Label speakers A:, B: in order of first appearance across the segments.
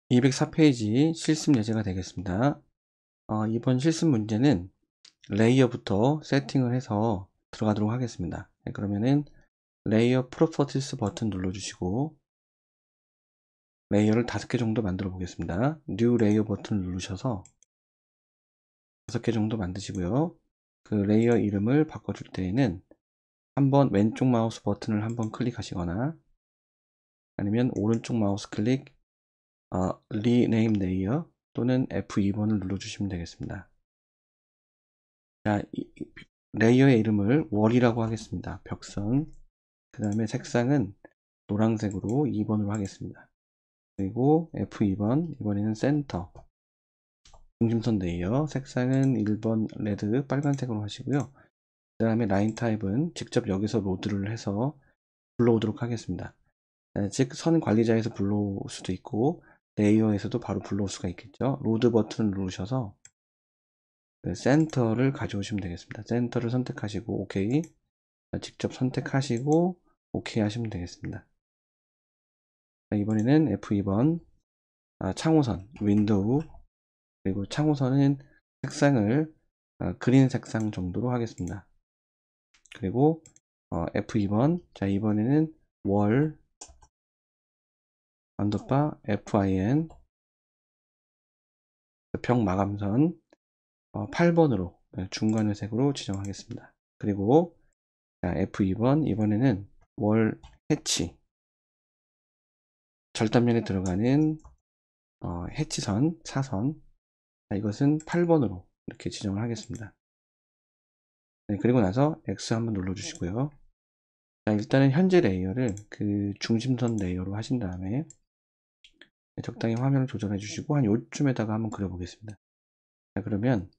A: 204페이지 실습 예제가 되겠습니다. 이번 실습 문제는 레이어부터 세팅을 해서 들어가도록 하겠습니다. 네, 그러면은 레이어 프로퍼티스 버튼 눌러주시고 레이어를 5개 정도 만들어 보겠습니다. 뉴 레이어 버튼을 누르셔서 5개 정도 만드시고요. 그 레이어 이름을 바꿔줄 때에는 한번 왼쪽 마우스 버튼을 한번 클릭하시거나 아니면 오른쪽 마우스 클릭 리네임 레이어 또는 F2번을 눌러주시면 되겠습니다. 자, 레이어의 이름을 월이라고 하겠습니다. 벽선. 그 다음에 색상은 노란색으로 2번으로 하겠습니다. 그리고 F2번, 이번에는 센터. 중심선 레이어, 색상은 1번 레드, 빨간색으로 하시고요. 그 다음에 라인 타입은 직접 여기서 로드를 해서 불러오도록 하겠습니다. 즉, 선 관리자에서 불러올 수도 있고, 레이어에서도 바로 불러올 수가 있겠죠. 로드 버튼을 누르셔서 센터를 가져오시면 되겠습니다. 센터를 선택하시고 OK, 직접 선택하시고 OK 하시면 되겠습니다. 이번에는 F2번 창호선 윈도우, 그리고 창호선은 색상을 그린 색상 정도로 하겠습니다. 그리고 F2번, 자 이번에는 월 언더바 FIN 벽 마감선 8번으로 중간의 색으로 지정하겠습니다. 그리고 자, F2번, 이번에는 월 해치 절단면에 들어가는 해치선, 사선, 자, 이것은 8번으로 이렇게 지정을 하겠습니다. 네, 그리고 나서 X 한번 눌러주시고요. 자, 일단은 현재 레이어를 그 중심선 레이어로 하신 다음에 적당히 화면을 조절해 주시고 한 요쯤에다가 한번 그려보겠습니다. 자, 그러면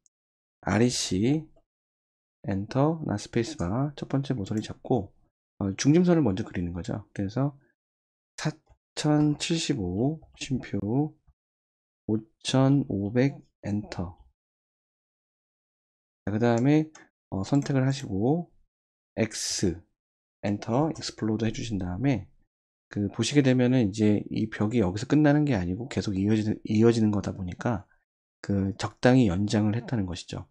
A: REC 엔터, 나 스페이스바 첫 번째 모서리 잡고 중심선을 먼저 그리는 거죠. 그래서 4075 쉼표 5500 엔터. 그 다음에 선택을 하시고 X 엔터 익스플로드 해주신 다음에 그 보시게 되면은 이제 이 벽이 여기서 끝나는 게 아니고 계속 이어지는 거다 보니까 그 적당히 연장을 했다는 것이죠.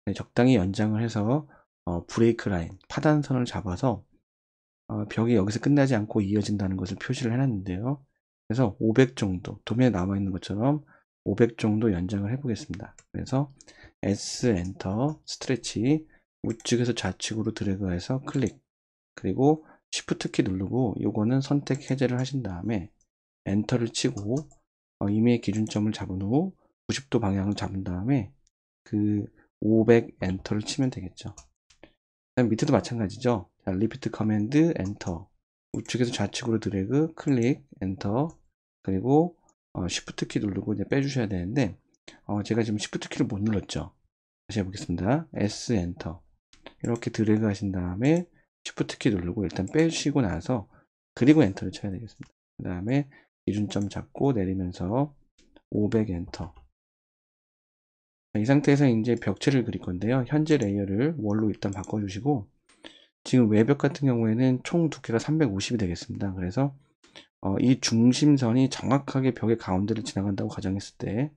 A: 네, 적당히 연장을 해서 브레이크 라인 파단선을 잡아서 벽이 여기서 끝나지 않고 이어진다는 것을 표시를 해놨는데요. 그래서 500 정도 도면에 남아 있는 것처럼 500 정도 연장을 해보겠습니다. 그래서 S 엔터 스트레치 우측에서 좌측으로 드래그해서 클릭, 그리고 Shift 키 누르고 요거는 선택 해제를 하신 다음에 엔터를 치고 임의의 기준점을 잡은 후 90도 방향을 잡은 다음에 그 500 엔터를 치면 되겠죠. 그다음 밑에도 마찬가지죠. 자, 리피트 커맨드 엔터, 우측에서 좌측으로 드래그 클릭 엔터, 그리고 Shift 키 누르고 이제 빼주셔야 되는데 제가 지금 Shift 키를 못 눌렀죠. 다시 해보겠습니다. S 엔터 이렇게 드래그 하신 다음에 Shift 키 누르고 일단 빼주시고 나서 그리고 엔터를 쳐야 되겠습니다. 그 다음에 기준점 잡고 내리면서 500 엔터. 이 상태에서 이제 벽체를 그릴 건데요. 현재 레이어를 월로 일단 바꿔주시고 지금 외벽 같은 경우에는 총 두께가 350이 되겠습니다. 그래서 이 중심선이 정확하게 벽의 가운데를 지나간다고 가정했을 때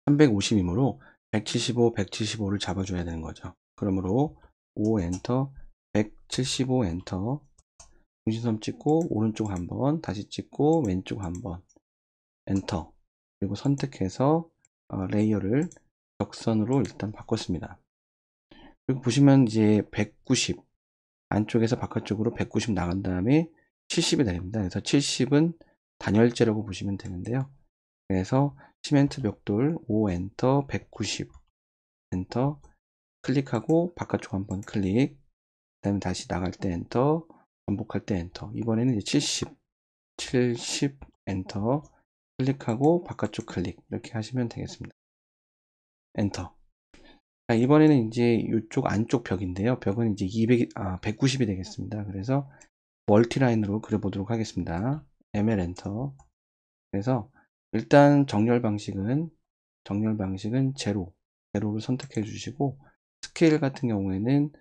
A: 350이므로 175, 175를 잡아줘야 되는 거죠. 그러므로 5 엔터, 175 엔터, 중심선 찍고 오른쪽 한번, 다시 찍고 왼쪽 한번 엔터, 그리고 선택해서 레이어를 벽선으로 일단 바꿨습니다. 그리고 보시면 이제 190 안쪽에서 바깥쪽으로 190 나간 다음에 70이 됩니다. 그래서 70은 단열재라고 보시면 되는데요. 그래서 시멘트 벽돌 5 엔터 190 엔터 클릭하고 바깥쪽 한번 클릭, 그 다음에 다시 나갈 때 엔터, 반복할 때 엔터. 이번에는 이제 70 엔터 클릭하고 바깥쪽 클릭 이렇게 하시면 되겠습니다. 엔터. 자, 이번에는 이제 이쪽 안쪽 벽인데요. 벽은 이제 190이 되겠습니다. 그래서 멀티라인으로 그려보도록 하겠습니다. ML 엔터. 그래서 일단 정렬 방식은 제로를 선택해 주시고 스케일 같은 경우에는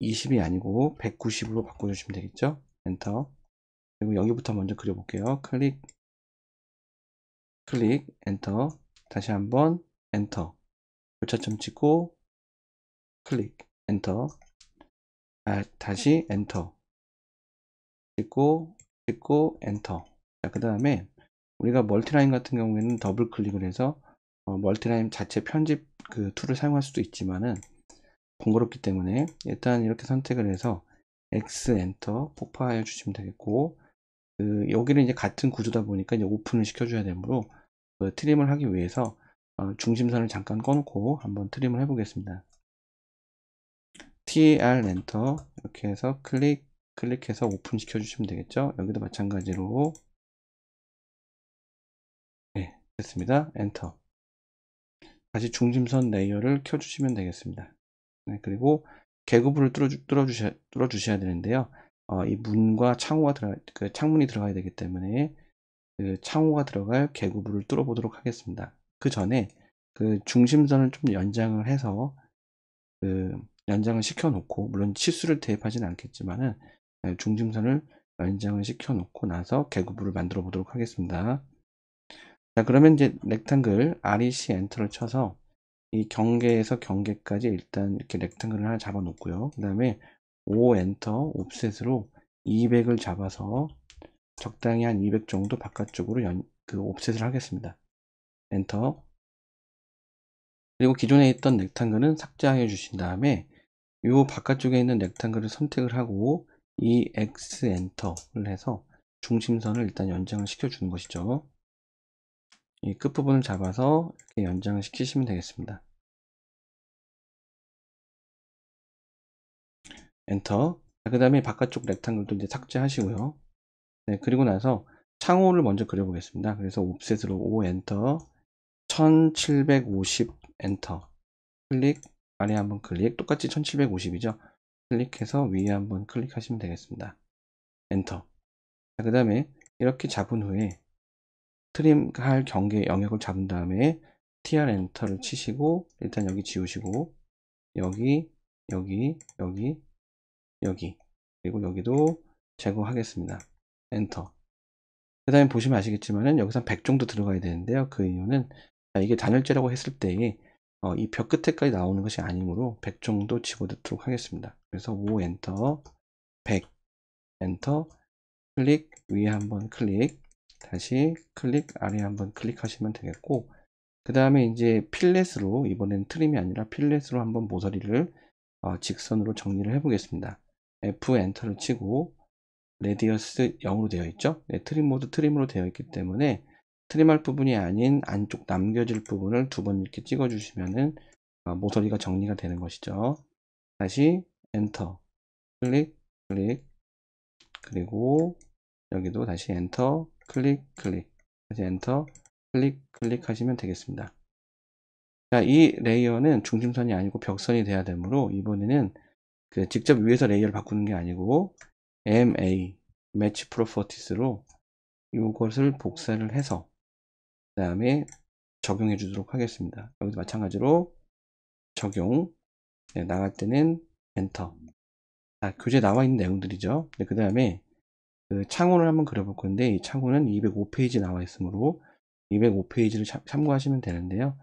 A: 20이 아니고 190으로 바꿔주시면 되겠죠. 엔터. 그리고 여기부터 먼저 그려볼게요. 클릭, 클릭, 엔터, 다시 한번 엔터, 교차점 찍고 클릭, 엔터, 다시 엔터, 찍고 엔터. 자, 그 다음에 우리가 멀티라인 같은 경우에는 더블 클릭을 해서 멀티라인 자체 편집 그 툴을 사용할 수도 있지만은 번거롭기 때문에 일단 이렇게 선택을 해서 X 엔터 폭파해 주시면 되겠고, 여기는 이제 같은 구조다 보니까 이제 오픈을 시켜줘야 되므로 트림을 하기 위해서 중심선을 잠깐 꺼놓고 한번 트림을 해보겠습니다. TR 엔터 이렇게 해서 클릭해서 오픈 시켜주시면 되겠죠. 여기도 마찬가지로 네, 됐습니다. 엔터. 다시 중심선 레이어를 켜주시면 되겠습니다. 네, 그리고 계급을 뚫어주셔야 되는데요. 이 문과 창호가 창문이 들어가야 되기 때문에 그 창호가 들어갈 계급을 뚫어보도록 하겠습니다. 그 전에 그 중심선을 좀 연장을 해서 연장을 시켜 놓고, 물론 치수를 대입하지는 않겠지만은 중심선을 연장을 시켜 놓고 나서 계급부를 만들어 보도록 하겠습니다. 자, 그러면 이제 렉탱글 REC 엔터를 쳐서 이 경계에서 경계까지 일단 이렇게 렉탱글을 하나 잡아 놓고요. 그 다음에 O 엔터 옵셋으로 200을 잡아서 적당히 한 200 정도 바깥쪽으로 옵셋을 하겠습니다. 엔터. 그리고 기존에 있던 렉탱글은 삭제해 주신 다음에 이 바깥쪽에 있는 렉탱글을 선택을 하고 이 X 엔터를 해서 중심선을 일단 연장을 시켜 주는 것이죠. 이 끝부분을 잡아서 이렇게 연장을 시키시면 되겠습니다. 엔터. 그 다음에 바깥쪽 렉탱글도 이제 삭제하시고요. 네, 그리고 나서 창호를 먼저 그려보겠습니다. 그래서 옵셋으로 O 엔터, 1750 엔터, 클릭, 아래 한번 클릭, 똑같이 1750이죠. 클릭해서 위에 한번 클릭하시면 되겠습니다. 엔터. 그 다음에 이렇게 잡은 후에 트림할 경계 영역을 잡은 다음에 TR 엔터를 치시고 일단 여기 지우시고 여기 그리고 여기도 제거하겠습니다. 엔터. 그 다음에 보시면 아시겠지만은 여기서 100 정도 들어가야 되는데요. 그 이유는 이게 단열재라고 했을 때 이 벽 끝에까지 나오는 것이 아니므로 100 정도 집어넣도록 하겠습니다. 그래서 5 엔터, 100 엔터, 클릭, 위에 한번 클릭, 다시 클릭, 아래 한번 클릭하시면 되겠고, 그 다음에 이제 필렛으로, 이번엔 트림이 아니라 필렛으로 한번 모서리를 직선으로 정리를 해 보겠습니다. F 엔터를 치고 레디어스 0으로 되어 있죠. 네, 트림 모드 트림으로 되어 있기 때문에 트림할 부분이 아닌 안쪽 남겨질 부분을 두 번 이렇게 찍어 주시면은 모서리가 정리가 되는 것이죠. 다시 엔터, 클릭, 그리고 여기도 다시 엔터, 클릭, 다시 엔터, 클릭 하시면 되겠습니다. 자, 이 레이어는 중심선이 아니고 벽선이 돼야 되므로 이번에는 직접 위에서 레이어를 바꾸는 게 아니고 MA 매치 프로퍼티스로 이것을 복사를 해서 그 다음에 적용해 주도록 하겠습니다. 여기도 마찬가지로 적용, 네, 나갈 때는 엔터. 자, 교재 나와 있는 내용들이죠. 네, 그 다음에 창호를 한번 그려볼 건데 이 창호는 205페이지 나와 있으므로 205페이지를 참고하시면 되는데요.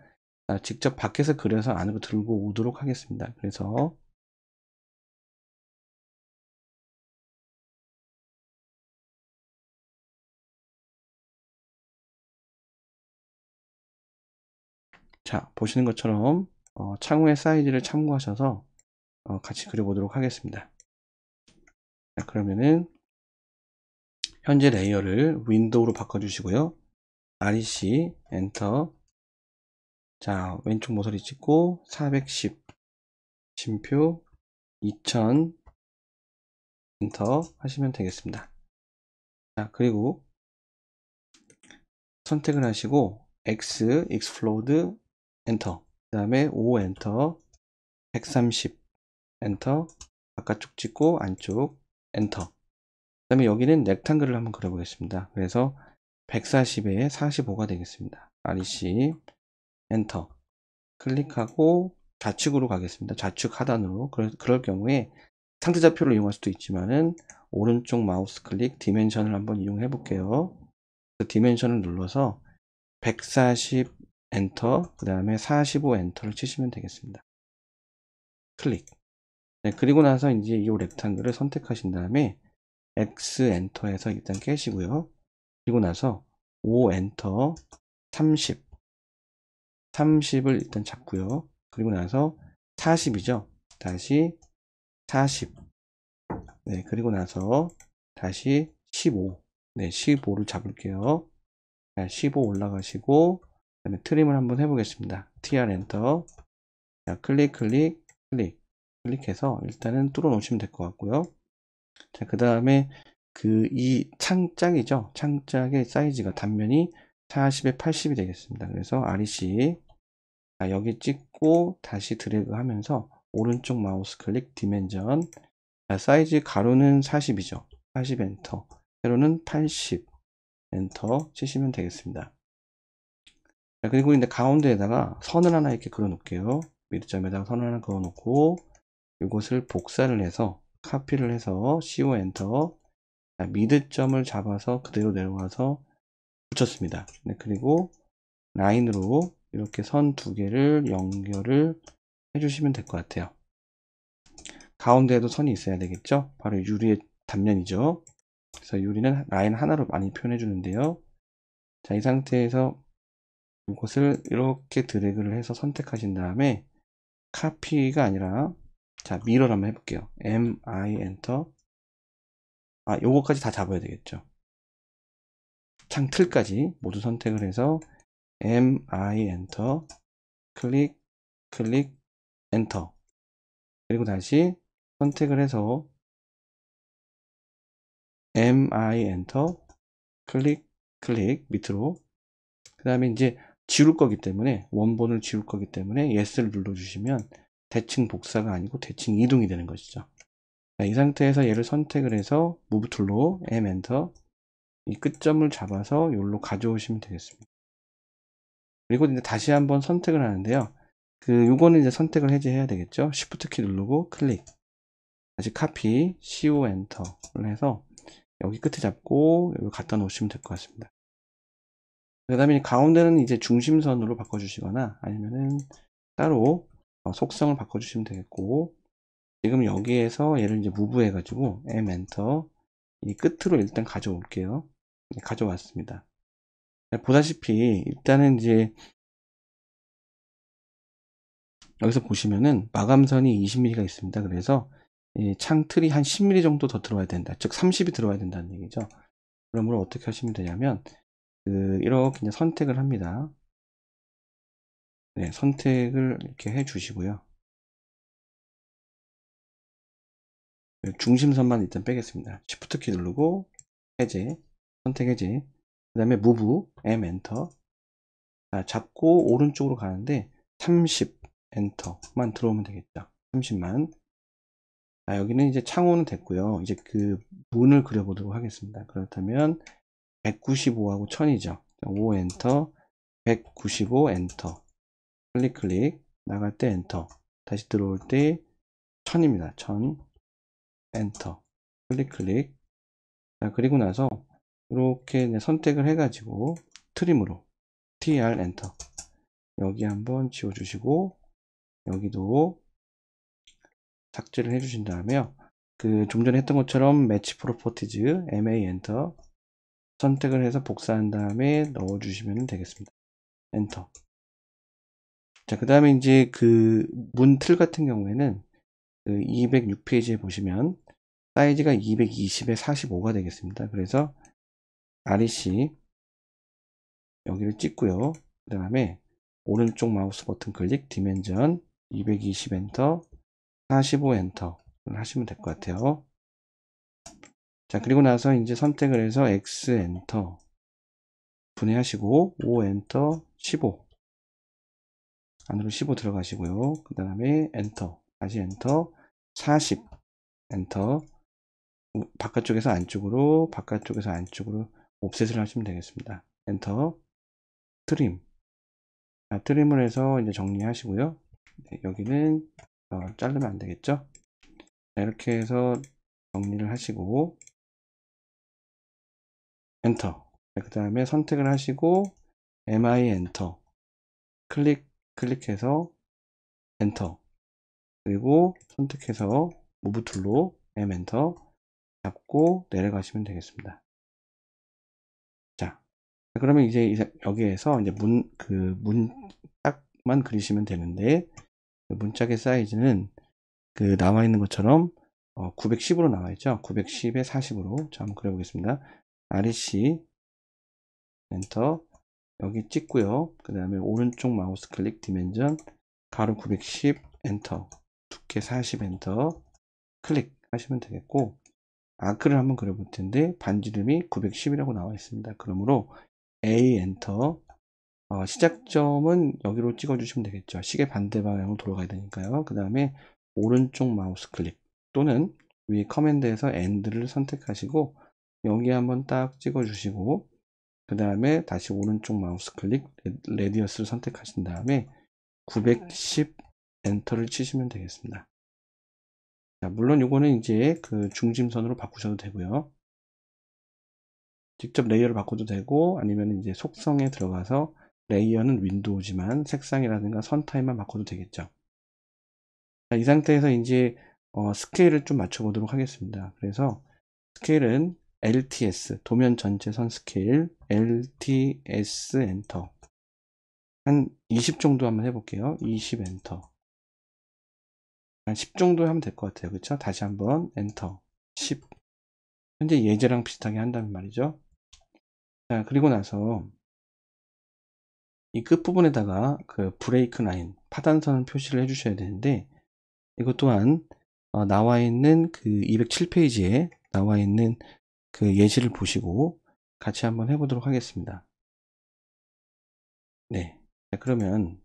A: 직접 밖에서 그려서 안으로 들고 오도록 하겠습니다. 그래서 자, 보시는 것처럼 창호의 사이즈를 참고하셔서 같이 그려보도록 하겠습니다. 자, 그러면은 현재 레이어를 윈도우로 바꿔주시고요. REC 엔터. 자, 왼쪽 모서리 찍고 410 심표 2000 엔터 하시면 되겠습니다. 자, 그리고 선택을 하시고 X 익스플로드 엔터, 그 다음에 O 엔터, 130 엔터, 바깥쪽 찍고 안쪽 엔터. 그 다음에 여기는 렉탱글을 한번 그려보겠습니다. 그래서 140에 45가 되겠습니다. REC 엔터 클릭하고 좌측으로 가겠습니다. 좌측 하단으로. 그럴 경우에 상대좌표를 이용할 수도 있지만은 오른쪽 마우스 클릭 디멘션을 한번 이용해 볼게요. 디멘션을 눌러서 140 엔터, 그 다음에 45 엔터를 치시면 되겠습니다. 클릭. 네, 그리고 나서 이제 이 렉탱글을 선택하신 다음에 X 엔터에서 일단 깨시고요. 그리고 나서 5 엔터, 30을 일단 잡고요. 그리고 나서 40이죠. 다시 40. 네, 그리고 나서 다시 15. 네, 15를 잡을게요. 15 올라가시고, 그다음에 트림을 한번 해보겠습니다. TR 엔터. 자, 클릭해서 일단은 뚫어 놓으시면 될 것 같고요. 자, 그 다음에 이 창짝이죠. 창짝의 사이즈가 단면이 40에 80이 되겠습니다. 그래서 REC 여기 찍고 다시 드래그 하면서 오른쪽 마우스 클릭 디멘전. 자, 사이즈 가로는 40이죠. 40 엔터. 세로는 80 엔터 치시면 되겠습니다. 자, 그리고 이제 가운데에다가 선을 하나 이렇게 그어 놓을게요. 미드점에다가 선을 하나 그어 놓고 이것을 복사를 해서 카피를 해서 CO 엔터. 자, 미드점을 잡아서 그대로 내려와서 붙였습니다. 네, 그리고 라인으로 이렇게 선 두 개를 연결을 해주시면 될 것 같아요. 가운데에도 선이 있어야 되겠죠. 바로 유리의 단면이죠. 그래서 유리는 라인 하나로 많이 표현해 주는데요. 자, 이 상태에서 이것을 이렇게 드래그를 해서 선택하신 다음에 카피가 아니라 자, 미러를 한번 해볼게요. MI 엔터. 요거까지 다 잡아야 되겠죠. 창 틀까지 모두 선택을 해서 MI 엔터, 클릭 엔터. 그리고 다시 선택을 해서 MI 엔터, 클릭 밑으로. 그 다음에 이제 지울 거기 때문에, 원본을 지울 거기 때문에 yes를 눌러주시면 대칭 복사가 아니고 대칭 이동이 되는 것이죠. 자, 이 상태에서 얘를 선택을 해서 무브 툴로 M 엔터, 이 끝점을 잡아서 여기로 가져오시면 되겠습니다. 그리고 이제 다시 한번 선택을 하는데요. 요거는 이제 선택을 해제해야 되겠죠. Shift 키 누르고 클릭. 다시 카피, CO 엔터를 해서 여기 끝에 잡고 여기 갖다 놓으시면 될 것 같습니다. 그 다음에 가운데는 이제 중심선으로 바꿔주시거나 아니면은 따로 속성을 바꿔주시면 되겠고, 지금 여기에서 얘를 이제 무브 해가지고 M 엔터, 이 끝으로 일단 가져올게요. 네, 가져왔습니다. 보다시피 일단은 이제 여기서 보시면은 마감선이 20mm가 있습니다. 그래서 이 창틀이 한 10mm 정도 더 들어와야 된다. 즉 30이 들어와야 된다는 얘기죠. 그러므로 어떻게 하시면 되냐면 이렇게 이제 선택을 합니다. 네, 선택을 이렇게 해 주시고요. 중심선만 일단 빼겠습니다. Shift 키 누르고 해제, 선택 해제. 그 다음에 move, M 엔터. 잡고 오른쪽으로 가는데 30 엔터만 들어오면 되겠죠. 30만. 여기는 이제 창호는 됐고요. 이제 문을 그려보도록 하겠습니다. 그렇다면 195하고 1000이죠. 5 엔터, 195 엔터. 클릭, 나갈 때 엔터. 다시 들어올 때 1000입니다. 1000 엔터. 클릭. 자, 그리고 나서 이렇게 선택을 해가지고 트림으로 TR 엔터. 여기 한번 지워주시고 여기도 삭제를 해주신 다음에요. 좀 전에 했던 것처럼 매치 프로퍼티즈 MA 엔터 선택을 해서 복사한 다음에 넣어주시면 되겠습니다. 엔터. 자, 그 다음에 이제 문 틀 같은 경우에는 206페이지에 보시면 사이즈가 220에 45가 되겠습니다. 그래서 REC 여기를 찍고요. 그 다음에 오른쪽 마우스 버튼 클릭 디멘전 220 엔터 45 엔터를 하시면 될 것 같아요. 자, 그리고 나서 이제 선택을 해서 X 엔터 분해하시고 5 엔터 15 안으로 15 들어가시고요. 그 다음에 엔터 다시 엔터 40 엔터 바깥쪽에서 안쪽으로 옵셋을 하시면 되겠습니다. 엔터 트림. 트림을 해서 이제 정리하시고요. 네, 여기는 자르면 안 되겠죠. 자, 이렇게 해서 정리를 하시고 엔터. 그 다음에 선택을 하시고 mi 엔터, 클릭해서 엔터, 그리고 선택해서 무브 툴로 m 엔터 잡고 내려가시면 되겠습니다. 자, 그러면 이제 여기에서 이제 문짝만 그리시면 되는데, 문짝의 사이즈는 그 나와 있는 것처럼 910으로 나와 있죠. 910에 40으로. 자, 한번 그려보겠습니다. REC 엔터, 여기 찍고요. 그 다음에 오른쪽 마우스 클릭 디멘전 가로 910 엔터, 두께 40 엔터 클릭 하시면 되겠고, 아크를 한번 그려볼 텐데 반지름이 910이라고 나와 있습니다. 그러므로 A 엔터, 시작점은 여기로 찍어 주시면 되겠죠. 시계 반대 방향으로 돌아가야 되니까요. 그 다음에 오른쪽 마우스 클릭 또는 위에 커맨드에서 엔드를 선택하시고 여기 한번 딱 찍어 주시고, 그 다음에 다시 오른쪽 마우스 클릭 레디어스를 선택하신 다음에 910 엔터를 치시면 되겠습니다. 자, 물론 요거는 이제 그 중심선으로 바꾸셔도 되고요. 직접 레이어를 바꿔도 되고, 아니면 이제 속성에 들어가서 레이어는 윈도우지만 색상이라든가 선 타입만 바꿔도 되겠죠. 자, 이 상태에서 이제 스케일을 좀 맞춰 보도록 하겠습니다. 그래서 스케일은 LTS, 도면 전체 선 스케일, LTS 엔터. 한 20 정도 한번 해볼게요. 20 엔터. 한 10 정도 하면 될 것 같아요. 그쵸? 다시 한번 엔터. 10. 현재 예제랑 비슷하게 한다면 말이죠. 자, 그리고 나서 이 끝부분에다가 그 브레이크 라인, 파단선을 표시를 해주셔야 되는데, 이것 또한 나와 있는 그 207페이지에 나와 있는 그 예시를 보시고 같이 한번 해보도록 하겠습니다. 네. 자, 그러면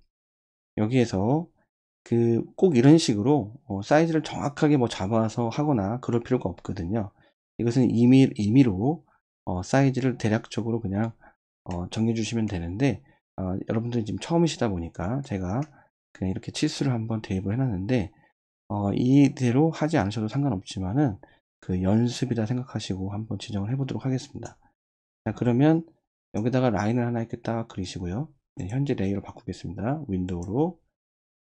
A: 여기에서 그 꼭 이런 식으로 사이즈를 정확하게 뭐 잡아서 하거나 그럴 필요가 없거든요. 이것은 임의로 사이즈를 대략적으로 그냥 정해 주시면 되는데, 여러분들이 지금 처음이시다 보니까 제가 그냥 이렇게 치수를 한번 대입을 해놨는데, 이대로 하지 않으셔도 상관없지만은 그 연습이다 생각하시고 한번 지정을 해 보도록 하겠습니다. 자, 그러면 여기다가 라인을 하나 이렇게 딱 그리시고요. 네, 현재 레이어를 바꾸겠습니다. 윈도우로.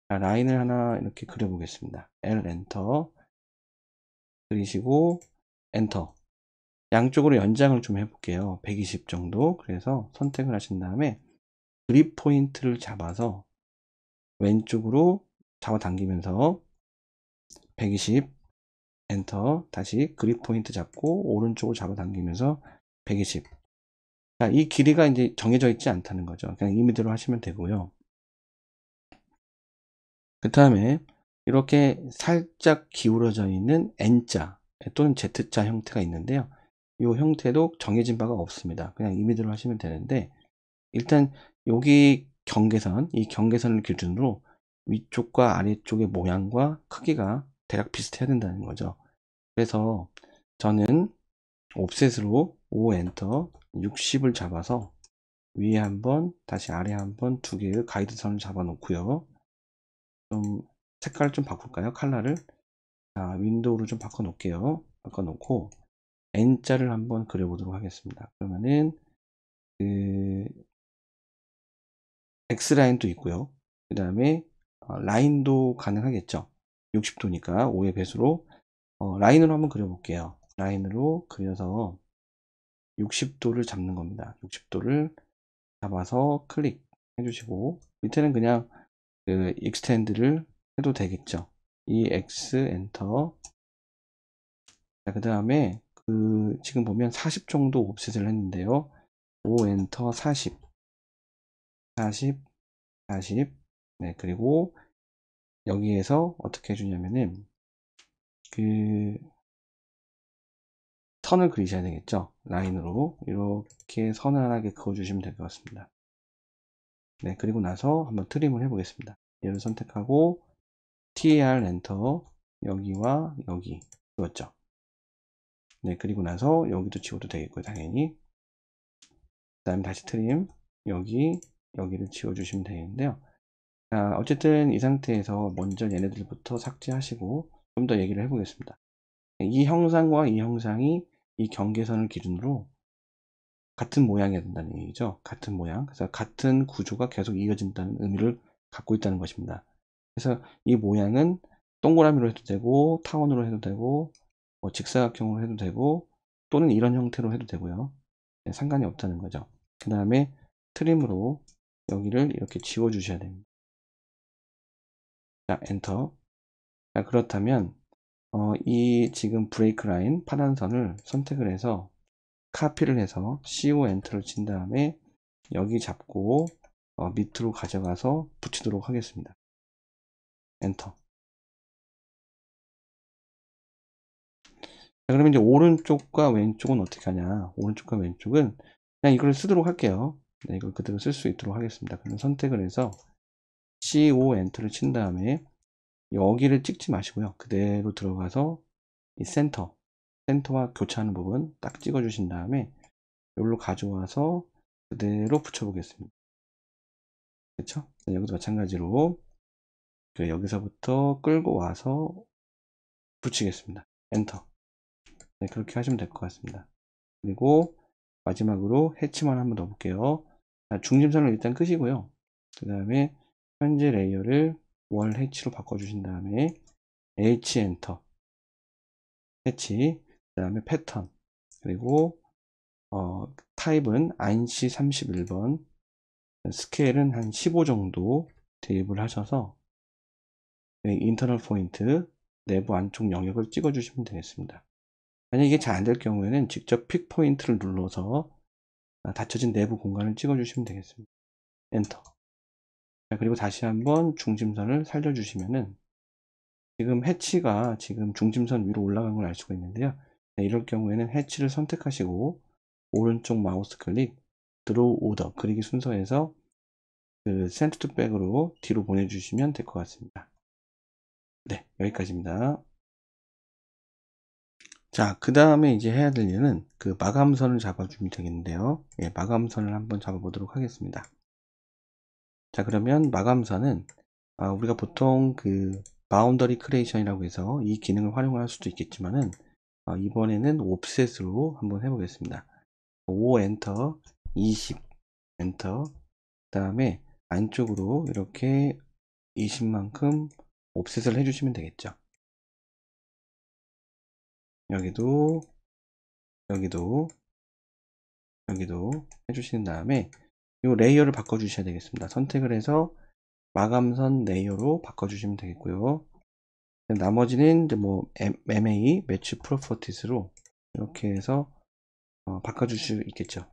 A: 자, 라인을 하나 이렇게 그려 보겠습니다. L 엔터 그리시고 엔터. 양쪽으로 연장을 좀 해볼게요. 120 정도. 그래서 선택을 하신 다음에 그립 포인트를 잡아서 왼쪽으로 잡아당기면서 120 엔터, 다시 그립 포인트 잡고 오른쪽으로 잡아당기면서 120. 자, 이 길이가 이제 정해져 있지 않다는 거죠. 그냥 임의대로 하시면 되고요. 그 다음에 이렇게 살짝 기울어져 있는 N자 또는 Z자 형태가 있는데요. 이 형태도 정해진 바가 없습니다. 그냥 임의대로 하시면 되는데, 일단 여기 경계선, 이 경계선을 기준으로 위쪽과 아래쪽의 모양과 크기가 대략 비슷해야 된다는 거죠. 그래서 저는 옵셋으로 5 엔터 60을 잡아서 위에 한번 다시 아래 한번 두 개의 가이드선을 잡아 놓고요. 좀 색깔을 좀 바꿀까요? 컬러를. 자, 윈도우로 좀 바꿔 놓을게요. 바꿔 놓고 N자를 한번 그려 보도록 하겠습니다. 그러면은 그 X라인도 있고요. 그 다음에 라인도 가능하겠죠. 60도니까 5의 배수로 라인으로 한번 그려 볼게요. 라인으로 그려서 60도를 잡는 겁니다. 60도를 잡아서 클릭 해주시고 밑에는 그냥 그 익스텐드를 해도 되겠죠. EX 엔터. 자, 그 다음에 그 지금 보면 40 정도 옵셋을 했는데요. 5 엔터 40 40 40. 네, 그리고 여기에서 어떻게 해주냐면은 그 선을 그리셔야 되겠죠. 라인으로 이렇게 선을 하나게 그어주시면 될 것 같습니다. 네, 그리고 나서 한번 트림을 해보겠습니다. 얘를 선택하고 TR 엔터, 여기와 여기 지웠죠. 네, 그리고 나서 여기도 지워도 되겠고요, 당연히. 그 다음에 다시 트림, 여기를 지워주시면 되겠는데요. 자, 어쨌든 이 상태에서 먼저 얘네들부터 삭제하시고 좀 더 얘기를 해보겠습니다. 이 형상과 이 형상이 이 경계선을 기준으로 같은 모양이어야 된다는 얘기죠. 같은 모양. 그래서 같은 구조가 계속 이어진다는 의미를 갖고 있다는 것입니다. 그래서 이 모양은 동그라미로 해도 되고, 타원으로 해도 되고, 뭐 직사각형으로 해도 되고, 또는 이런 형태로 해도 되고요. 네, 상관이 없다는 거죠. 그 다음에 트림으로 여기를 이렇게 지워 주셔야 됩니다. 자, 엔터. 자, 그렇다면 이 지금 브레이크 라인 파란 선을 선택을 해서 카피를 해서 CO 엔터를 친 다음에 여기 잡고 밑으로 가져가서 붙이도록 하겠습니다. 엔터. 자, 그러면 이제 오른쪽과 왼쪽은 어떻게 하냐? 오른쪽과 왼쪽은 그냥 이걸 쓰도록 할게요. 네, 이걸 그대로 쓸 수 있도록 하겠습니다. 그럼 선택을 해서 CO 엔터를 친 다음에 여기를 찍지 마시고요. 그대로 들어가서 이 센터와 교차하는 부분 딱 찍어 주신 다음에 여기로 가져와서 그대로 붙여 보겠습니다. 그렇죠? 여기도 마찬가지로 여기서부터 끌고 와서 붙이겠습니다. 엔터. 네, 그렇게 하시면 될 것 같습니다. 그리고 마지막으로 해치만 한번 더 볼게요. 중심선을 일단 끄시고요. 그 다음에 현재 레이어를 월 해치로 바꿔주신 다음에 H 엔터 해치, 그 다음에 패턴, 그리고 타입은 INC 31번, 스케일은 한 15 정도 대입을 하셔서 인터널 포인트 내부 안쪽 영역을 찍어 주시면 되겠습니다. 만약 이게 잘 안 될 경우에는 직접 픽 포인트를 눌러서 닫혀진 내부 공간을 찍어 주시면 되겠습니다. 엔터. 자, 그리고 다시 한번 중심선을 살려 주시면은 지금 해치가 지금 중심선 위로 올라간 걸 알 수가 있는데요. 네, 이럴 경우에는 해치를 선택하시고 오른쪽 마우스 클릭 드로우 오더 그리기 순서에서 그 센터 투 백으로 뒤로 보내주시면 될 것 같습니다. 네, 여기까지입니다. 자, 그 다음에 이제 해야 될 일은 그 마감선을 잡아주면 되겠는데요. 예, 마감선을 한번 잡아보도록 하겠습니다. 자, 그러면 마감선은 우리가 보통 그 바운더리 크리에이션이라고 해서 이 기능을 활용할 수도 있겠지만은 이번에는 옵셋으로 한번 해보겠습니다. 5 엔터, 20 엔터, 그 다음에 안쪽으로 이렇게 20만큼 옵셋을 해주시면 되겠죠. 여기도 해주신 다음에 이 레이어를 바꿔 주셔야 되겠습니다. 선택을 해서 마감선 레이어로 바꿔 주시면 되겠고요. 나머지는 이제 뭐 MA 매치 프로퍼티스로 이렇게 해서 바꿔 주실 수 있겠죠.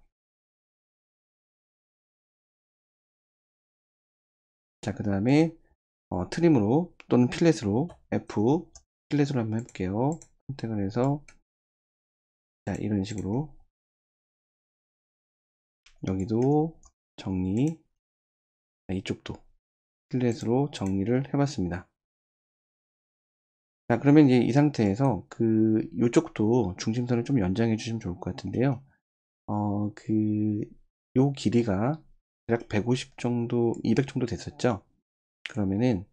A: 자, 그 다음에 트림으로 또는 필렛으로 F 필렛으로 한번 해볼게요. 선택을 해서 자, 이런 식으로 여기도 정리, 자, 이쪽도 필렛으로 정리를 해봤습니다. 자, 그러면 이제 이 상태에서 이쪽도 중심선을 좀 연장해 주시면 좋을 것 같은데요. 요 길이가 대략 150 정도, 200 정도 됐었죠. 그러면은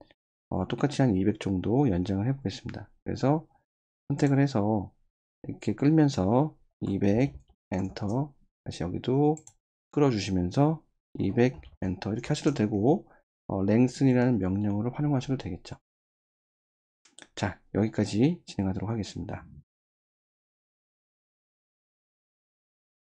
A: 똑같이 한 200 정도 연장을 해 보겠습니다. 그래서 선택을 해서 이렇게 끌면서 200 엔터, 다시 여기도 끌어주시면서 200 엔터 이렇게 하셔도 되고 lengthen이라는 명령어를 활용하셔도 되겠죠. 자, 여기까지 진행하도록 하겠습니다.